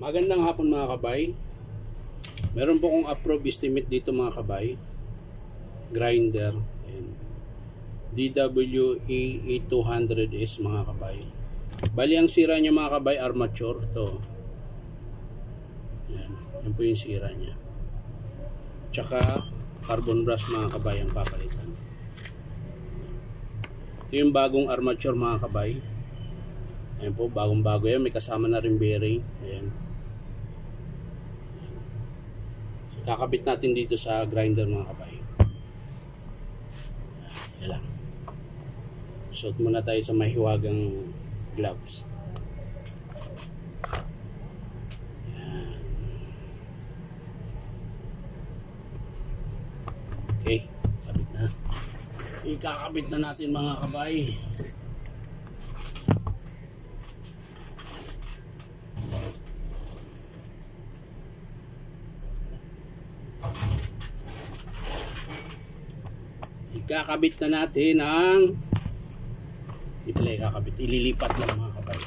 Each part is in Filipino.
Magandang hapon mga kabay. Meron po akong approve estimate dito mga kabay. Grinder. Ayan. DWE 800S mga kabay. Bali ang sira niya mga kabay, armature to. Ayan. Yan po yung sira niya. Tsaka carbon brush mga kabay ang papalitan. Ito yung bagong armature mga kabay. Ayan po, bagong bago yan. May kasama na rin bearing. Ayan. Kakabit natin dito sa grinder mga kabay. Yan lang. Suot muna tayo sa mahiwagang gloves. Yan. Okay, kabit na. Ikakabit na natin mga kabay. Ikakabit na natin ang ililipat lang mga kabay.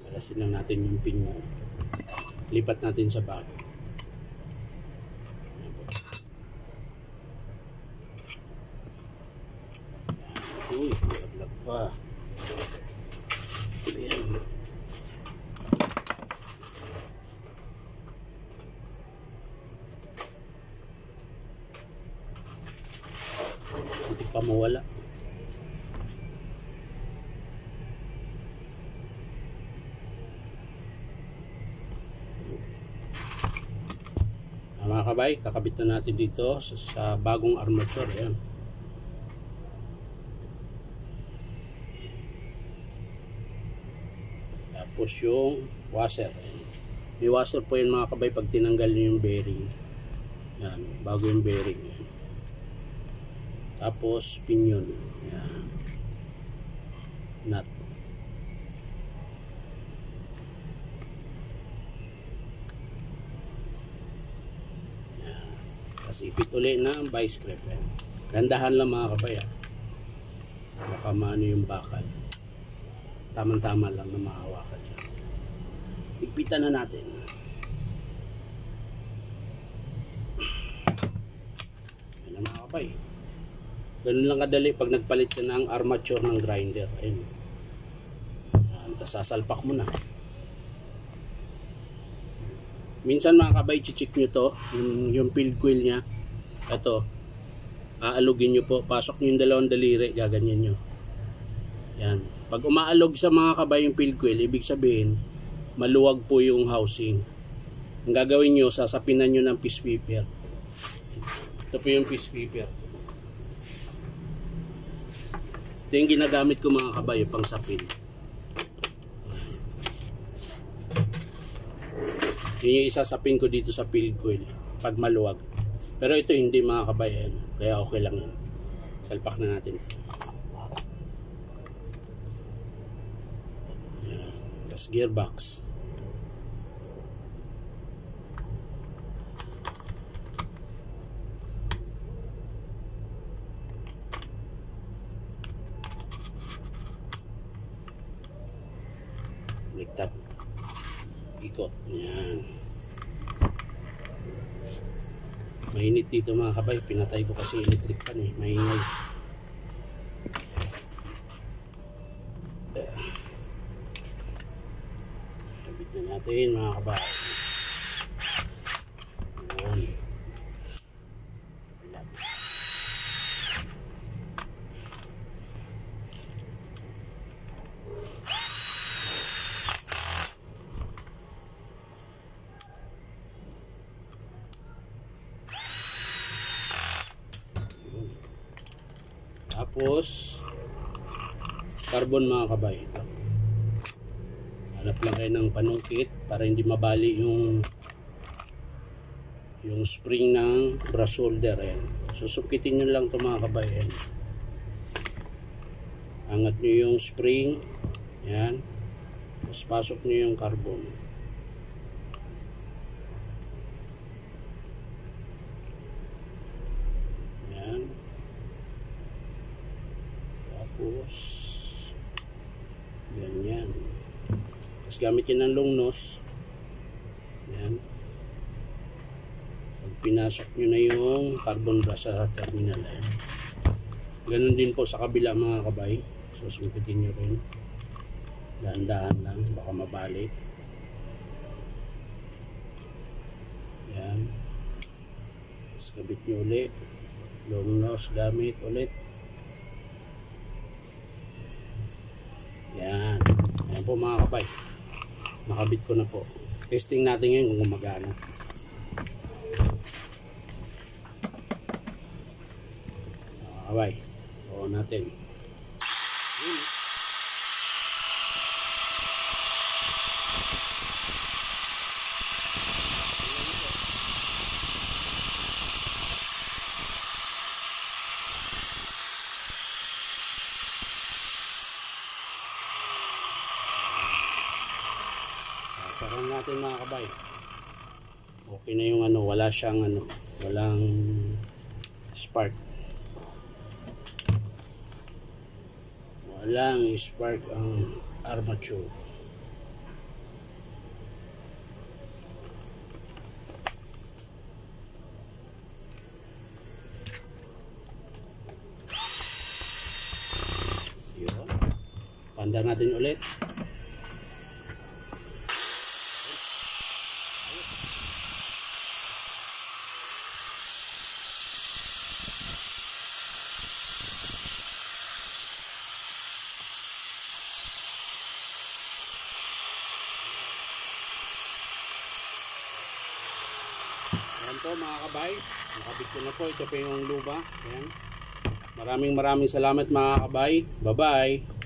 Palasin lang natin yung pin mo. Lipat natin sa bag. Uy, lag pa. Hindi pa mawala. Mga kabay, kakabit na natin dito sa bagong armature. Ayan. Tapos yung washer. May washer po yun mga kabay pag tinanggal nyo yung bearing. Yan, bago yung bearing. Yan. Tapos pinion. Yan. Nut. Yan. Tapos ipit ulit na ang vice grip. Yan. Gandahan lang mga kabay. Baka maano yung bakal. Tama-tama lang na mahawakan siya. Igpitan na natin. Yan na mga kabay. Ganun lang kadali pag nagpalit ka ng armature ng grinder. Ayun. Tapos sasalpak mo na. Minsan mga kabay, chichik nyo to. Yung field coil nya. Ito. Aalugin nyo po. Pasok nyo yung dalawang daliri. Gaganyan nyo. Yan. Pag umaalog sa mga kabay yung field coil, ibig sabihin, maluwag po yung housing. Ang gagawin nyo, sasapinan nyo ng piece paper. Ito po yung piece paper. Ito yung ginagamit ko mga kabay, pang sapin. Yun yung isasapin ko dito sa field coil, pag maluwag. Pero ito hindi mga kabay, kaya okay lang yun. Salpak na natin ito. Gearbox. Baliktad. Ikot. Yan. Mainit dito mga kabay. Pinatay ko kasi electric pan eh. Maingay. Natin mga kabay. Tapos carbon mga kabay. Ito. Hanap lang kayo ng panungkit para hindi mabali yung spring ng brush holder. Ayan. Susukitin nyo lang ito mga kabayan. Angat nyo yung spring. Ayan. Tapos pasok nyo yung carbon. nose. Ganyan. Tapos gamit yan ng long nose. Yan. Pag pinasok nyo na yung carbon brush sa terminal. Ayan. Ganun din po sa kabila mga kabay. So sumpitin nyo rin. Dahan-dahan lang. Baka mabalik. Yan. Tapos kabit nyo ulit. Long nose gamit ulit. Yan. Ayan po mga kabay. Nakabit ko na po. Testing natin ngayon kung gumagana. Mga kabay. Oo natin. Saran natin mga kabay. Okay na yung ano, wala siyang ano, walang spark. Walang spark ang armature. Yun. Panda natin ulit. Ayan po mga kabay, nakabit ko na po. Ito po yung luba. Ayan. Maraming salamat mga kabay. Bye bye.